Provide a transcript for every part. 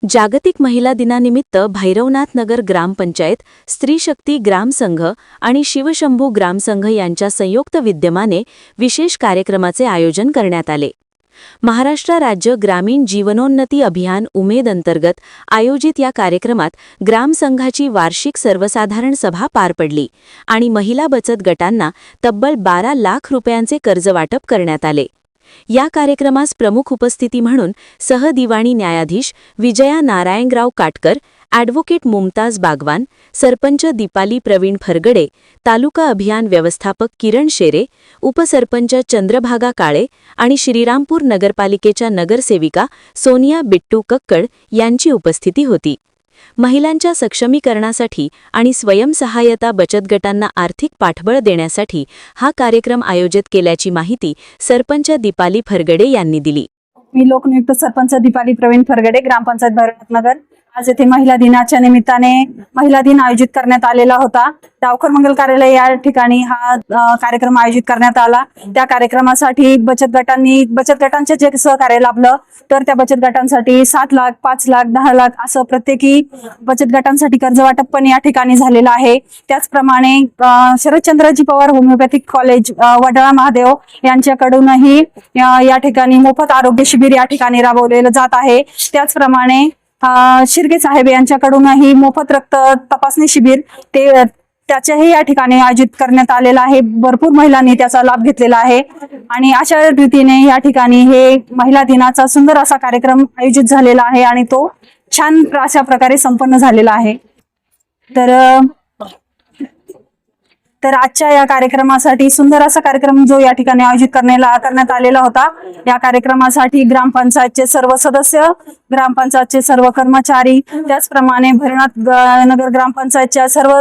जागतिक महिला दिनानिमित्त भैरवनाथ नगर ग्रामपंचायत, स्त्री शक्ती ग्रामसंघ आणि शिवशंभू ग्रामसंघ यांच्या संयुक्त विद्यमाने विशेष कार्यक्रमाचे आयोजन करण्यात आले. महाराष्ट्र राज्य ग्रामीण जीवनोन्नती अभियान उमेद अंतर्गत आयोजित या कार्यक्रमात ग्रामसंघाची वार्षिक सर्वसाधारण सभा पार पडली आणि महिला बचत गटांना तब्बल 12 लाख रुपयांचे कर्ज वाटप करण्यात आले. या कार्यक्रमास प्रमुख उपस्थिती म्हणून सहदिवाणी न्यायाधीश विजया नारायणराव काटकर, ॲडव्होकेट मुमताज बागवान, सरपंच दीपाली प्रवीण फरगडे, तालुका अभियान व्यवस्थापक किरण शेरे, उपसरपंच चंद्रभागा काळे आणि श्रीरामपूर नगरपालिकेच्या नगरसेविका सोनिया बिट्टू कक्कड यांची उपस्थिती होती. महिलांच्या सक्षमीकरणासाठी आणि स्वयंसहाय्यता बचत गटांना आर्थिक पाठबळ देण्यासाठी हा कार्यक्रम आयोजित केल्याची माहिती सरपंच दीपाली फरगडे यांनी दिली. मी लोकनियुक्त सरपंच दीपाली प्रवीण फरगडे, ग्रामपंचायत भैरवनाथ नगर. आज येथे महिला दिनाच्या निमित्ताने महिला दिन आयोजित करण्यात आलेला होता. डावखर मंगल कार्यालय या ठिकाणी हा कार्यक्रम आयोजित करण्यात आला. त्या कार्यक्रमासाठी बचत गटांचे जे सहकार्य लाभलं, तर त्या बचत गटांसाठी 7 लाख, 5 लाख, 10 लाख असं प्रत्येकी बचत गटांसाठी कर्ज वाटप पण या ठिकाणी झालेलं आहे. त्याचप्रमाणे शरदचंद्रजी पवार होमिओपॅथिक कॉलेज वडाळा महादेव यांच्याकडूनही या ठिकाणी मोफत आरोग्य शिबिर या ठिकाणी राबवलेलं जात आहे. त्याचप्रमाणे शिर्के साहेब यांच्याकडूनही मोफत रक्त तपासणी शिबिर त्याच्याही या ठिकाणी आयोजित करण्यात आलेला आहे. भरपूर महिलांनी त्याचा लाभ घेतलेला आहे आणि अशा रीतीने या ठिकाणी हे महिला दिनाचा सुंदर असा कार्यक्रम आयोजित झालेला आहे आणि तो छान अशा प्रकारे संपन्न झालेला आहे. तर आजच्या या कार्यक्रमासाठी सुंदर असा कार्यक्रम जो या ठिकाणी आयोजित करण्यात आलेला होता. या कार्यक्रमासाठी ग्रामपंचायतचे सर्व सदस्य, ग्रामपंचायतचे सर्व कर्मचारी, त्याचप्रमाणे भैरवनाथ नगर ग्रामपंचायतच्या सर्व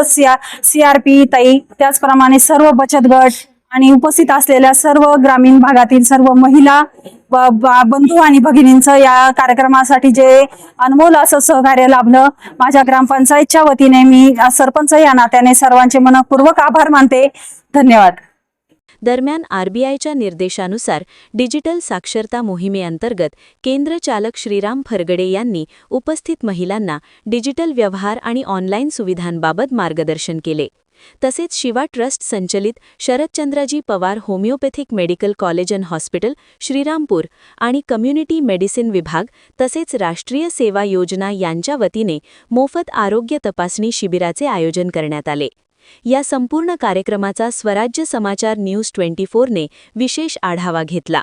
CRP ताई, त्याचप्रमाणे सर्व बचत गट आणि उपस्थित असलेल्या सर्व ग्रामीण भागातील सर्व महिला बंधू आणि भगिनींचं या कार्यक्रमासाठी जे अनमोल असं सहकार्य लाभलं, माझ्या ग्रामपंचायतच्या वतीने मी सरपंच या नात्याने सर्वांचे मनपूर्वक आभार मानते. धन्यवाद. दरम्यान RBIच्या निर्देशानुसार डिजिटल साक्षरता मोहिमेअंतर्गत केंद्र चालक श्रीराम फरगडे यांनी उपस्थित महिलांना डिजिटल व्यवहार आणि ऑनलाईन सुविधांबाबत मार्गदर्शन केले. तसेच शिवा ट्रस्ट संचलित Sharadchandraji Pawar homeopathic medical college and hospital Shrirampur आणि कम्युनिटी मेडिसिन विभाग तसेच राष्ट्रीय सेवा योजना यांच्या वतीने मोफत आरोग्य तपासणी शिबिराचे आयोजन करण्यात आले. या संपूर्ण कार्यक्रमाचा स्वराज्य समाचार न्यूज 24 ने विशेष आढावा घेतला.